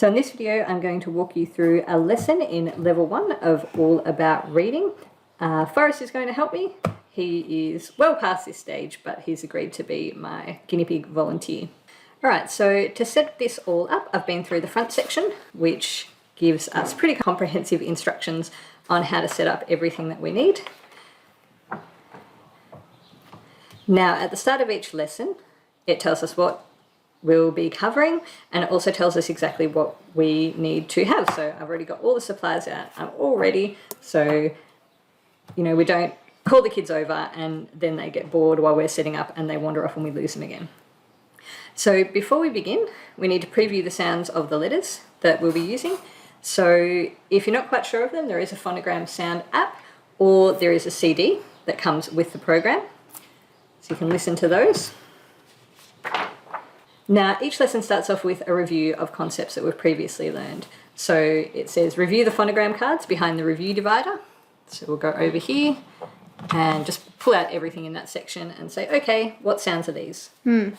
So in this video, I'm going to walk you through a lesson in level 1 of All About Reading. Forrest is going to help me. He is well past this stage, but he's agreed to be my guinea pig volunteer. All right, so to set this all up, I've been through the front section, which gives us pretty comprehensive instructions on how to set up everything that we need. Now, at the start of each lesson, it tells us what we'll be covering, and it also tells us exactly what we need to have. So I've already got all the supplies out. I'm all ready. So, you know, we don't call the kids over and then they get bored while we're setting up and they wander off and we lose them again. So before we begin, we need to preview the sounds of the letters that we'll be using. So if you're not quite sure of them, there is a phonogram sound app, or there is a CD that comes with the program. So you can listen to those. Now, each lesson starts off with a review of concepts that we've previously learned. So it says review the phonogram cards behind the review divider. So we'll go over here and just pull out everything in that section and say, okay, what sounds are these? Yeah.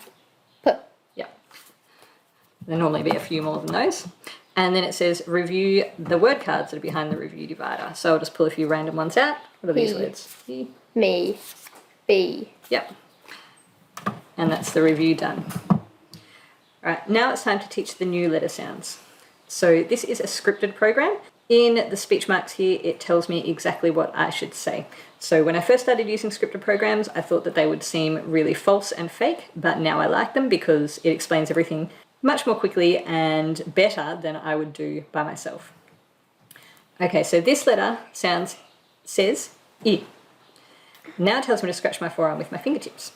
There'll normally be a few more than those. And then it says review the word cards that are behind the review divider. So I'll just pull a few random ones out. What are these words? Me. B. Yep. And that's the review done. All right, now it's time to teach the new letter sounds. So this is a scripted program. In the speech marks here, it tells me exactly what I should say. So when I first started using scripted programs, I thought that they would seem really false and fake, but now I like them because it explains everything much more quickly and better than I would do by myself. Okay, so this letter says I. Now it tells me to scratch my forearm with my fingertips.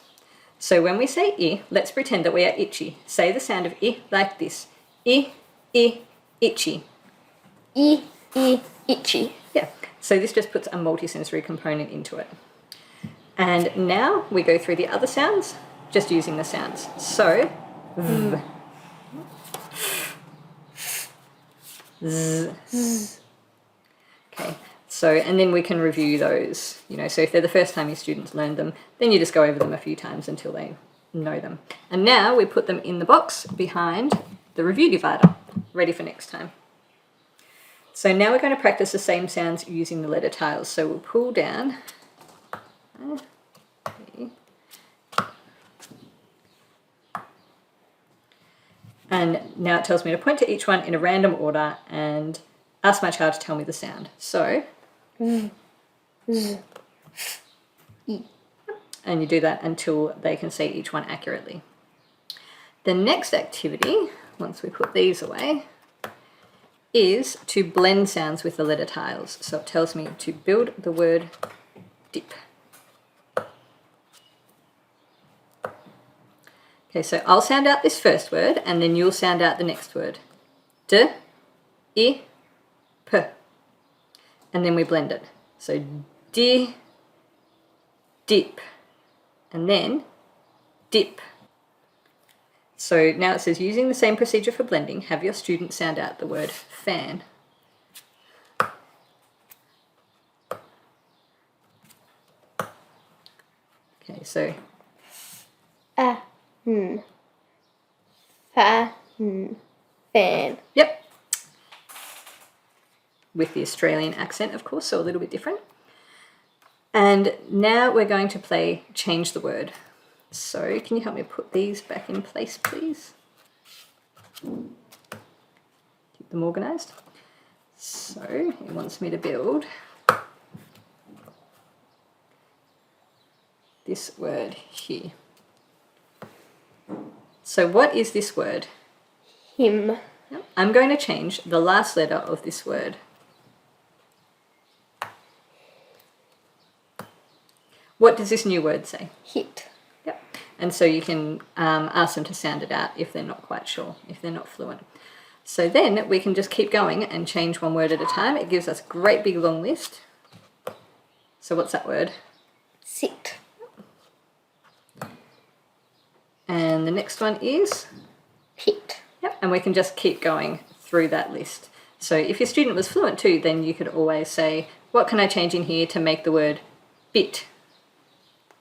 So when we say I, let's pretend that we are itchy. Say the sound of I like this. I, itchy. I, itchy. Yeah, so this just puts a multisensory component into it. And now we go through the other sounds, just using the sounds. So, v, z. Okay. So, and then we can review those, you know, so if they're the first time your students learned them, then you just go over them a few times until they know them. And now we put them in the box behind the review divider, ready for next time. So now we're going to practice the same sounds using the letter tiles. So we'll pull down. And now it tells me to point to each one in a random order and ask my child to tell me the sound. So, Z, I. And you do that until they can say each one accurately. The next activity, once we put these away, is to blend sounds with the letter tiles. So it tells me to build the word dip. Okay, so I'll sound out this first word and then you'll sound out the next word. D, I, P. And then we blend it. So di, dip, and then dip. So now it says using the same procedure for blending, have your student sound out the word fan. Okay, so fan. Yep. With the Australian accent, of course, so a little bit different. And now we're going to play Change the Word. So can you help me put these back in place, please? Keep them organised. So it wants me to build this word here. So what is this word? Him. I'm going to change the last letter of this word. What does this new word say? Hit. Yep. And so you can ask them to sound it out if they're not quite sure, if they're not fluent. So then we can just keep going and change one word at a time. It gives us a great big long list. So what's that word? Sit. And the next one is? Pit. Yep. And we can just keep going through that list. So if your student was fluent too, then you could always say, what can I change in here to make the word bit?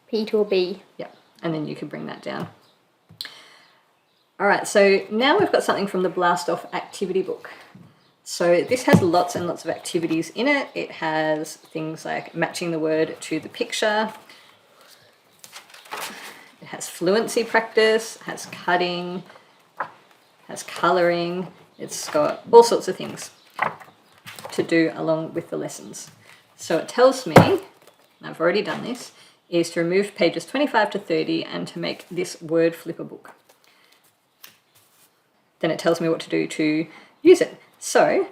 P or B. Yep. And then you can bring that down. All right, so now we've got something from the Blast Off activity book. So this has lots and lots of activities in it. It has things like matching the word to the picture. It has fluency practice, has cutting, has colouring. It's got all sorts of things to do along with the lessons. So it tells me, and I've already done this, is to remove pages 25 to 30 and to make this word flipper book. Then it tells me what to do to use it. So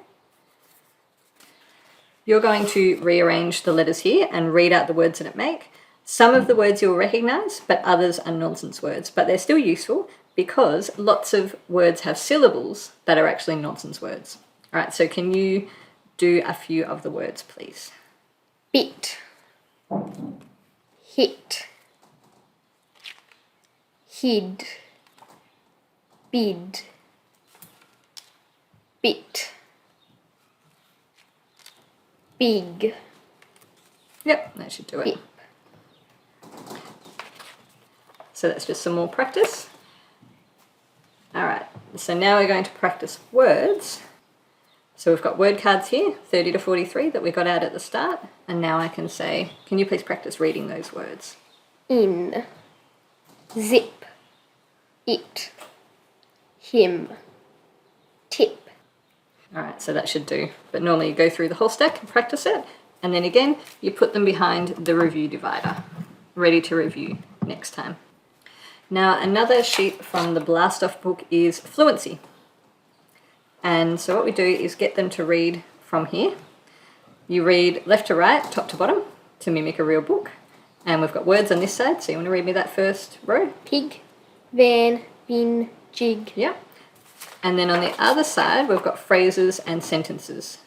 you're going to rearrange the letters here and read out the words that it makes. Some of the words you'll recognise, but others are nonsense words. But they're still useful because lots of words have syllables that are actually nonsense words. All right, so can you do a few of the words, please? Bit, hit, hid, bid, bit, big, Yep, that should do it. bip. So that's just some more practice. All right, so now we're going to practice words. So we've got word cards here, 30 to 43 that we got out at the start. And now I can say, can you please practice reading those words? In, zip, it, him, tip. All right, so that should do. But normally you go through the whole stack and practice it. And then again, you put them behind the review divider, ready to review next time. Now, another sheet from the Blast Off book is Fluency. And so what we do is get them to read from here. You read left to right, top to bottom, to mimic a real book. And we've got words on this side, so you want to read me that first row? Pig, van, bin, jig. Yeah. And then on the other side, we've got phrases and sentences.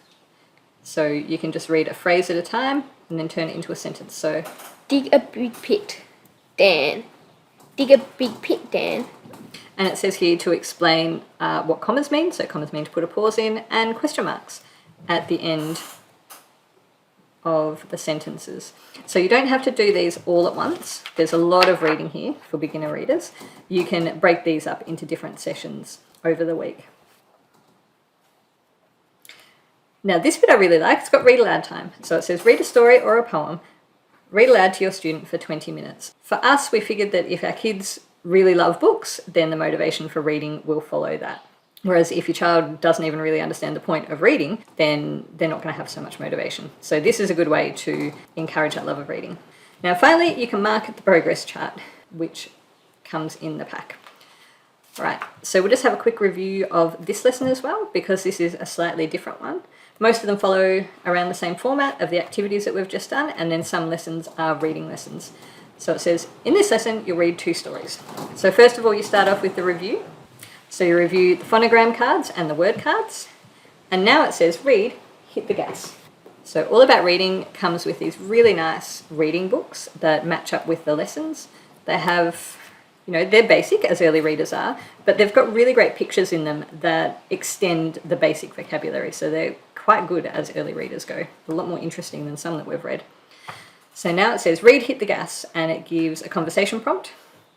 So you can just read a phrase at a time and then turn it into a sentence. So, Dig a big pit, Dan. Dig a big pit, Dan. and it says here to explain what commas mean. So commas mean to put a pause in, and question marks at the end of the sentences. So you don't have to do these all at once. There's a lot of reading here for beginner readers. You can break these up into different sessions over the week. Now this bit I really like. It's got read aloud time. So it says read a story or a poem. Read aloud to your student for 20 minutes. For us, we figured that if our kids really love books, then the motivation for reading will follow that. Whereas if your child doesn't even really understand the point of reading, then they're not going to have so much motivation. So this is a good way to encourage that love of reading. Now finally, you can mark the progress chart, which comes in the pack. Right, so we'll just have a quick review of this lesson as well, because this is a slightly different one. Most of them follow around the same format of the activities that we've just done, and then some lessons are reading lessons. So it says, in this lesson, you'll read 2 stories. So first of all, you start off with the review. So you review the phonogram cards and the word cards. And now it says, read, hit the gas. So All About Reading comes with these really nice reading books that match up with the lessons. They have, they're basic, as early readers are, but they've got really great pictures in them that extend the basic vocabulary. So they're quite good as early readers go. A lot more interesting than some that we've read. So now it says, read, hit the gas, and it gives a conversation prompt.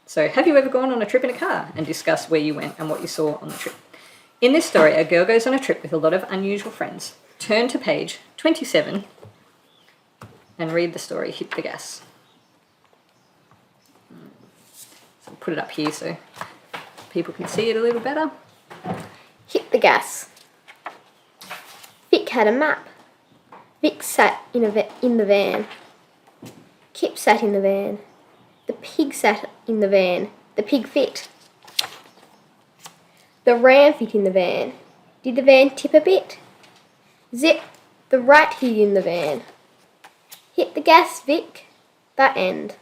So have you ever gone on a trip in a car and discussed where you went and what you saw on the trip? In this story, a girl goes on a trip with a lot of unusual friends. Turn to page 27 and read the story, Hit the Gas. So I'll put it up here so people can see it a little better. Hit the gas. Vic had a map. Vic sat in the van. Kip sat in the van. The pig sat in the van. The pig fit. The ram fit in the van. Did the van tip a bit? Zip, the rat hid in the van. Hit the gas, Vic. That end.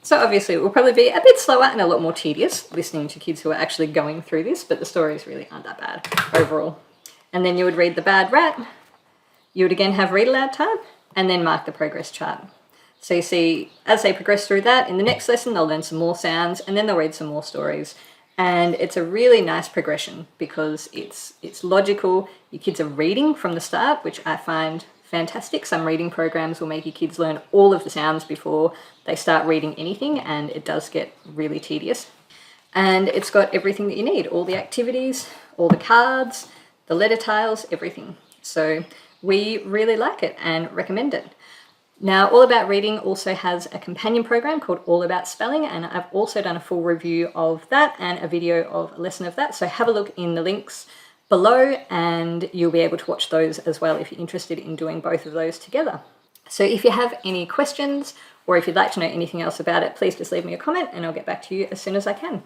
So obviously it will probably be a bit slower and a lot more tedious listening to kids who are actually going through this, but the stories really aren't that bad overall. And then you would read The Bad Rat. You would again have read aloud time and then mark the progress chart. So you see, as they progress through that, in the next lesson they'll learn some more sounds and then they'll read some more stories. And it's a really nice progression because it's logical. Your kids are reading from the start, which I find fantastic. Some reading programs will make your kids learn all of the sounds before they start reading anything, and it does get really tedious. And it's got everything that you need, all the activities, all the cards, the letter tiles, everything. So we really like it and recommend it. Now, All About Reading also has a companion program called All About Spelling, and I've also done a full review of that and a video of a lesson of that. So have a look in the links below and you'll be able to watch those as well if you're interested in doing both of those together. So if you have any questions or if you'd like to know anything else about it, please just leave me a comment and I'll get back to you as soon as I can.